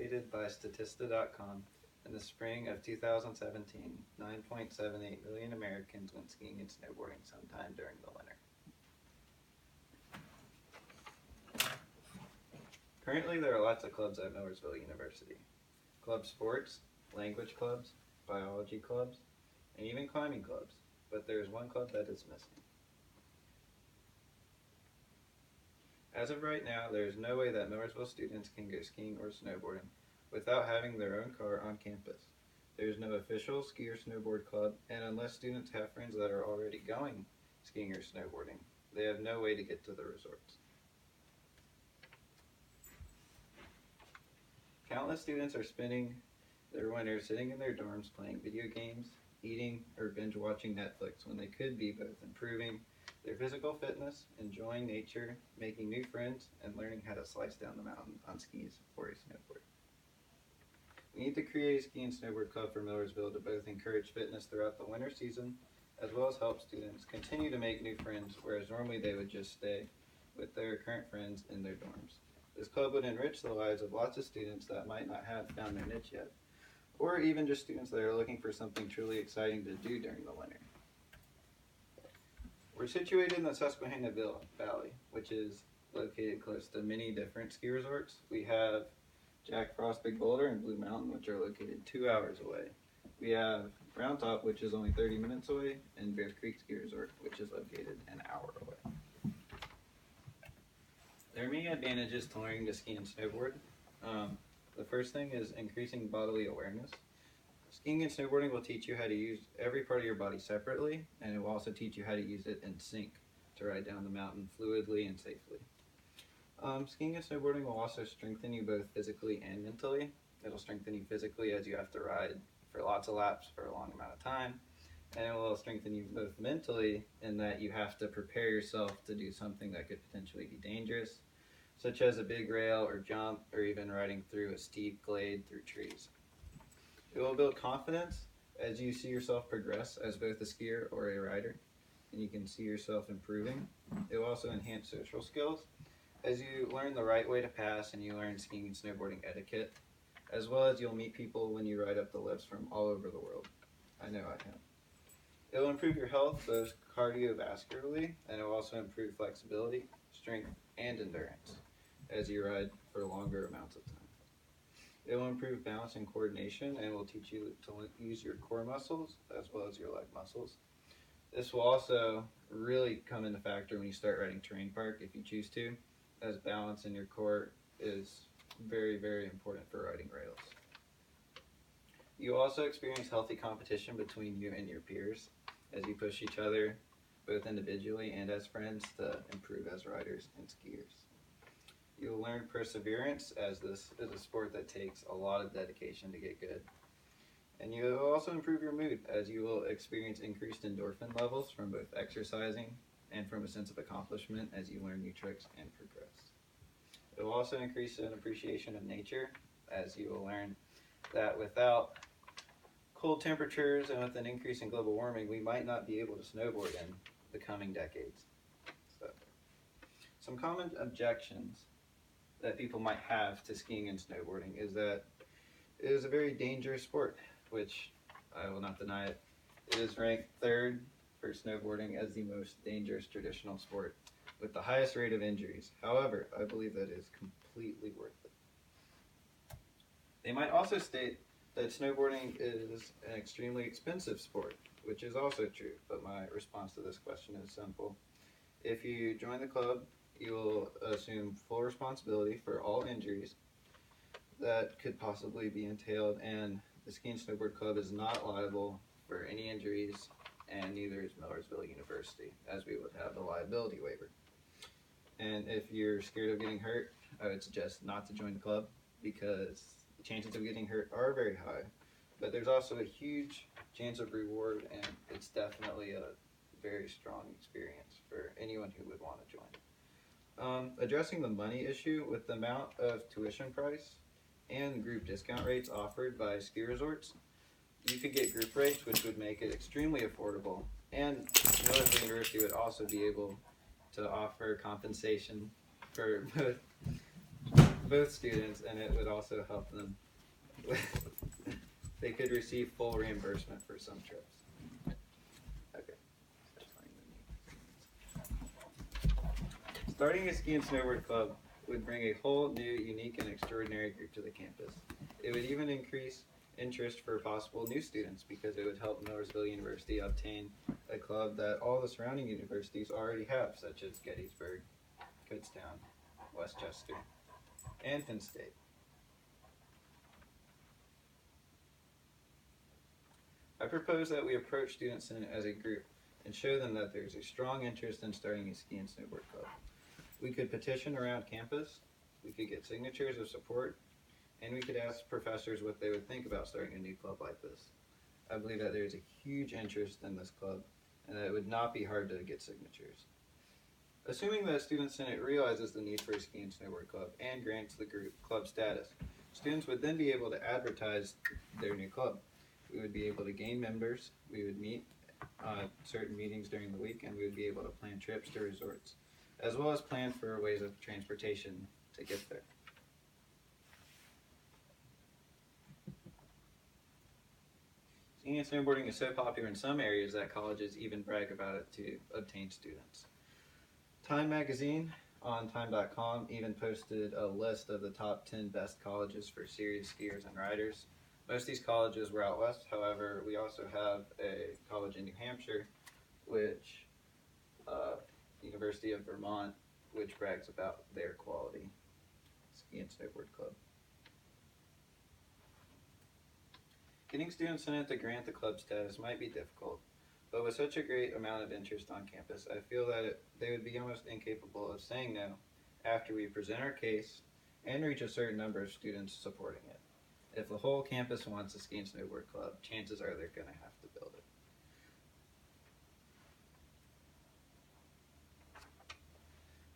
stated by Statista.com, in the spring of 2017, 9.78 million Americans went skiing and snowboarding sometime during the winter. Currently, there are lots of clubs at Millersville University. Club sports, language clubs, biology clubs, and even climbing clubs, but there is one club that is missing. As of right now, there is no way that Millersville students can go skiing or snowboarding without having their own car on campus. There is no official ski or snowboard club, and unless students have friends that are already going skiing or snowboarding, they have no way to get to the resorts. Countless students are spending their winter sitting in their dorms playing video games, eating, or binge watching Netflix when they could be both improving their physical fitness, enjoying nature, making new friends, and learning how to slice down the mountain on skis or a snowboard. We need to create a ski and snowboard club for Millersville to both encourage fitness throughout the winter season, as well as help students continue to make new friends, whereas normally they would just stay with their current friends in their dorms. This club would enrich the lives of lots of students that might not have found their niche yet, or even just students that are looking for something truly exciting to do during the winter. We're situated in the Susquehanna Valley, which is located close to many different ski resorts. We have Jack Frost Big Boulder and Blue Mountain, which are located 2 hours away. We have Round Top, which is only 30 minutes away, and Bears Creek Ski Resort, which is located an hour away. There are many advantages to learning to ski and snowboard. The first thing is increasing bodily awareness. Skiing and snowboarding will teach you how to use every part of your body separately, and it will also teach you how to use it in sync to ride down the mountain fluidly and safely. Skiing and snowboarding will also strengthen you both physically and mentally. It'll strengthen you physically as you have to ride for lots of laps for a long amount of time, and it will strengthen you both mentally in that you have to prepare yourself to do something that could potentially be dangerous, such as a big rail or jump, or even riding through a steep glade through trees. It will build confidence as you see yourself progress as both a skier or a rider, and you can see yourself improving. It will also enhance social skills as you learn the right way to pass and you learn skiing and snowboarding etiquette, as well as you'll meet people when you ride up the lifts from all over the world. I know I have. It will improve your health both cardiovascularly, and it will also improve flexibility, strength, and endurance as you ride for longer amounts of time. It will improve balance and coordination, and will teach you to use your core muscles as well as your leg muscles. This will also really come into factor when you start riding terrain park if you choose to, as balance in your core is very, very important for riding rails. You will also experience healthy competition between you and your peers as you push each other both individually and as friends to improve as riders and skiers. You will learn perseverance, as this is a sport that takes a lot of dedication to get good. And you will also improve your mood, as you will experience increased endorphin levels from both exercising and from a sense of accomplishment as you learn new tricks and progress. It will also increase an appreciation of nature, as you will learn that without cold temperatures and with an increase in global warming, we might not be able to snowboard in the coming decades. So, some common objections that people might have to skiing and snowboarding is that it is a very dangerous sport, which I will not deny it. It is ranked third for snowboarding as the most dangerous traditional sport with the highest rate of injuries. However, I believe that is completely worth it. They might also state that snowboarding is an extremely expensive sport, which is also true, but my response to this question is simple. If you join the club, you will assume full responsibility for all injuries that could possibly be entailed, and the Ski and Snowboard Club is not liable for any injuries, and neither is Millersville University, as we would have the liability waiver. And if you're scared of getting hurt, I would suggest not to join the club, because the chances of getting hurt are very high, but there's also a huge chance of reward, and it's definitely a very strong experience for anyone who would want to join. Addressing the money issue, with the amount of tuition price and group discount rates offered by ski resorts, you could get group rates, which would make it extremely affordable, and Millersville University would also be able to offer compensation for both both students, and it would also help them. They could receive full reimbursement for some trips. Okay. Starting a ski and snowboard club would bring a whole new, unique, and extraordinary group to the campus. It would even increase interest for possible new students because it would help Millersville University obtain a club that all the surrounding universities already have, such as Gettysburg, Kutztown, Westchester, and Penn State. I propose that we approach Student Senate as a group and show them that there is a strong interest in starting a ski and snowboard club. We could petition around campus, we could get signatures of support, and we could ask professors what they would think about starting a new club like this. I believe that there is a huge interest in this club and that it would not be hard to get signatures. Assuming that Student Senate realizes the need for a ski and snowboard club and grants the group club status, students would then be able to advertise their new club. We would be able to gain members, we would meet certain meetings during the week, and we would be able to plan trips to resorts, as well as plan for ways of transportation to get there. Skiing and snowboarding is so popular in some areas that colleges even brag about it to obtain students. Time magazine on time.com even posted a list of the top 10 best colleges for serious skiers and riders. Most of these colleges were out west, however, we also have a college in New Hampshire, which, University of Vermont, which brags about their quality ski and snowboard club. Getting Student Senate to grant the club status might be difficult, but with such a great amount of interest on campus, I feel that they would be almost incapable of saying no after we present our case and reach a certain number of students supporting it. If the whole campus wants a ski and snowboard club, chances are they're going to have to build it.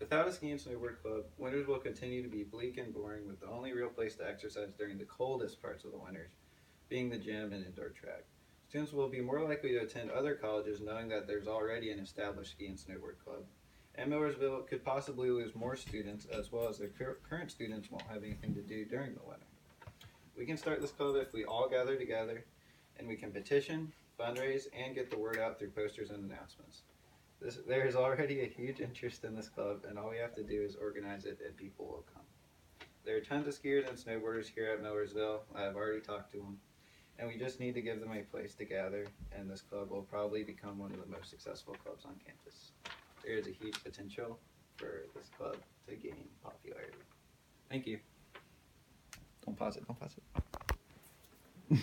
Without a ski and snowboard club, winters will continue to be bleak and boring, with the only real place to exercise during the coldest parts of the winters being the gym and indoor track. Students will be more likely to attend other colleges knowing that there's already an established ski and snowboard club. And Millersville could possibly lose more students, as well as their current students won't have anything to do during the winter. We can start this club if we all gather together, and we can petition, fundraise, and get the word out through posters and announcements. There is already a huge interest in this club, and all we have to do is organize it and people will come. There are tons of skiers and snowboarders here at Millersville. I have already talked to them, and we just need to give them a place to gather, and this club will probably become one of the most successful clubs on campus. There is a huge potential for this club to gain popularity. Thank you. Don't pause it, don't pause it.